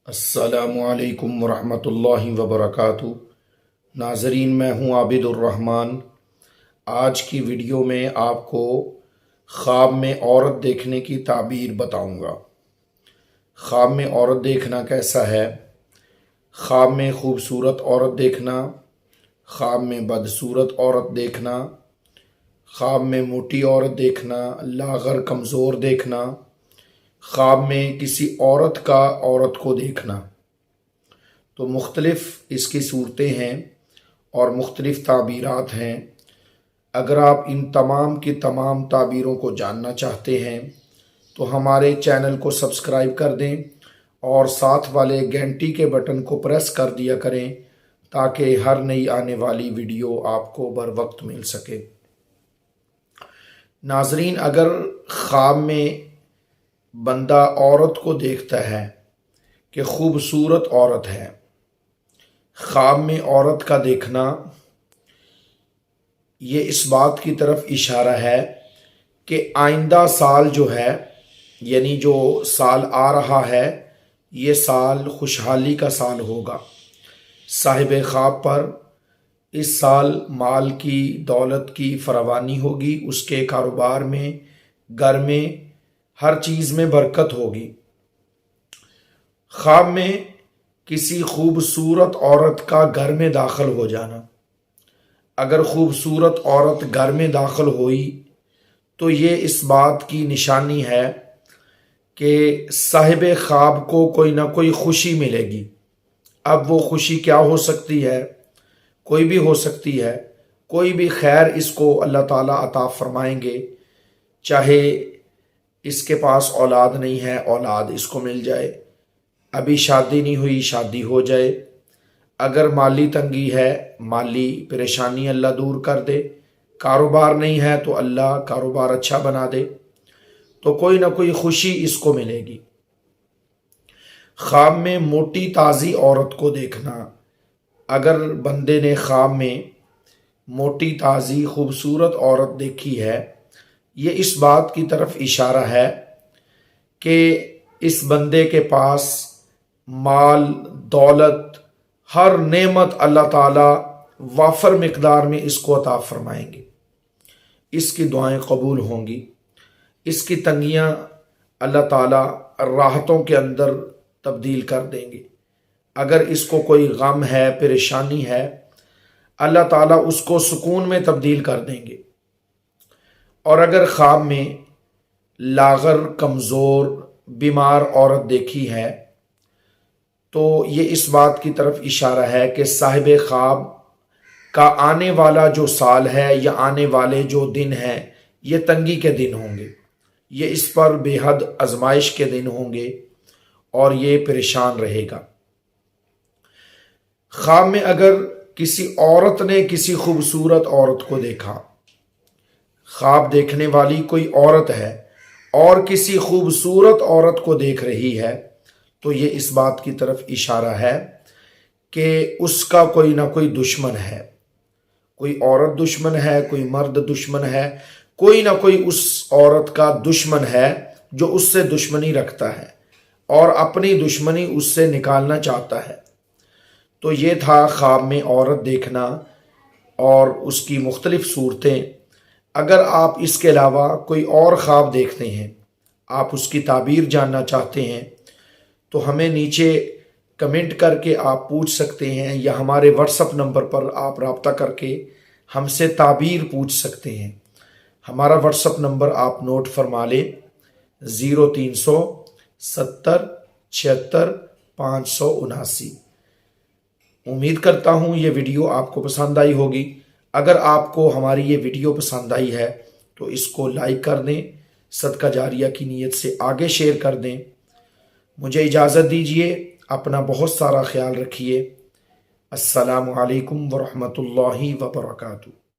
السلام علیکم ورحمۃ اللہ وبرکاتہ۔ ناظرین، میں ہوں عابد الرحمن۔ آج کی ویڈیو میں آپ کو خواب میں عورت دیکھنے کی تعبیر بتاؤں گا۔ خواب میں عورت دیکھنا کیسا ہے؟ خواب میں خوبصورت عورت دیکھنا، خواب میں بدصورت عورت دیکھنا، خواب میں موٹی عورت دیکھنا، لاغر کمزور دیکھنا، خواب میں کسی عورت کو دیکھنا، تو مختلف اس کی صورتیں ہیں اور مختلف تعبیرات ہیں۔ اگر آپ ان تمام کی تمام تعبیروں کو جاننا چاہتے ہیں تو ہمارے چینل کو سبسکرائب کر دیں اور ساتھ والے گھنٹی کے بٹن کو پریس کر دیا کریں تاکہ ہر نئی آنے والی ویڈیو آپ کو بر وقت مل سکے۔ ناظرین، اگر خواب میں بندہ عورت کو دیکھتا ہے کہ خوبصورت عورت ہے، خواب میں عورت کا دیکھنا یہ اس بات کی طرف اشارہ ہے کہ آئندہ سال جو ہے، یعنی جو سال آ رہا ہے، یہ سال خوشحالی کا سال ہوگا۔ صاحب خواب پر اس سال مال کی، دولت کی فراوانی ہوگی، اس کے کاروبار میں، گھر میں، ہر چیز میں برکت ہوگی۔ خواب میں کسی خوبصورت عورت کا گھر میں داخل ہو جانا۔ اگر خوبصورت عورت گھر میں داخل ہوئی تو یہ اس بات کی نشانی ہے کہ صاحب خواب کو کوئی نہ کوئی خوشی ملے گی۔ اب وہ خوشی کیا ہو سکتی ہے؟ کوئی بھی ہو سکتی ہے، کوئی بھی خیر اس کو اللہ تعالیٰ عطا فرمائیں گے۔ چاہے اس کے پاس اولاد نہیں ہے، اولاد اس کو مل جائے، ابھی شادی نہیں ہوئی، شادی ہو جائے، اگر مالی تنگی ہے، مالی پریشانی اللہ دور کر دے، کاروبار نہیں ہے تو اللہ کاروبار اچھا بنا دے، تو کوئی نہ کوئی خوشی اس کو ملے گی۔ خواب میں موٹی تازی عورت کو دیکھنا۔ اگر بندے نے خواب میں موٹی تازی خوبصورت عورت دیکھی ہے، یہ اس بات کی طرف اشارہ ہے کہ اس بندے کے پاس مال، دولت، ہر نعمت اللہ تعالیٰ وافر مقدار میں اس کو عطا فرمائیں گے۔ اس کی دعائیں قبول ہوں گی، اس کی تنگیاں اللہ تعالیٰ راحتوں کے اندر تبدیل کر دیں گے۔ اگر اس کو کوئی غم ہے، پریشانی ہے، اللہ تعالیٰ اس کو سکون میں تبدیل کر دیں گے۔ اور اگر خواب میں لاغر، کمزور، بیمار عورت دیکھی ہے تو یہ اس بات کی طرف اشارہ ہے کہ صاحب خواب کا آنے والا جو سال ہے یا آنے والے جو دن ہیں، یہ تنگی کے دن ہوں گے، یہ اس پر بے حد آزمائش کے دن ہوں گے اور یہ پریشان رہے گا۔ خواب میں اگر کسی عورت نے کسی خوبصورت عورت کو دیکھا، خواب دیکھنے والی کوئی عورت ہے اور کسی خوبصورت عورت کو دیکھ رہی ہے، تو یہ اس بات کی طرف اشارہ ہے کہ اس کا کوئی نہ کوئی دشمن ہے، کوئی عورت دشمن ہے، کوئی مرد دشمن ہے، کوئی نہ کوئی اس عورت کا دشمن ہے جو اس سے دشمنی رکھتا ہے اور اپنی دشمنی اس سے نکالنا چاہتا ہے۔ تو یہ تھا خواب میں عورت دیکھنا اور اس کی مختلف صورتیں۔ اگر آپ اس کے علاوہ کوئی اور خواب دیکھتے ہیں، آپ اس کی تعبیر جاننا چاہتے ہیں، تو ہمیں نیچے کمنٹ کر کے آپ پوچھ سکتے ہیں یا ہمارے واٹس ایپ نمبر پر آپ رابطہ کر کے ہم سے تعبیر پوچھ سکتے ہیں۔ ہمارا واٹس ایپ نمبر آپ نوٹ فرما لیں، 0370 76 579۔ امید کرتا ہوں یہ ویڈیو آپ کو پسند آئی ہوگی۔ اگر آپ کو ہماری یہ ویڈیو پسند آئی ہے تو اس کو لائک کر دیں، صدقہ جاریہ کی نیت سے آگے شیئر کر دیں۔ مجھے اجازت دیجیے، اپنا بہت سارا خیال رکھیے۔ السلام علیکم ورحمۃ اللہ وبرکاتہ۔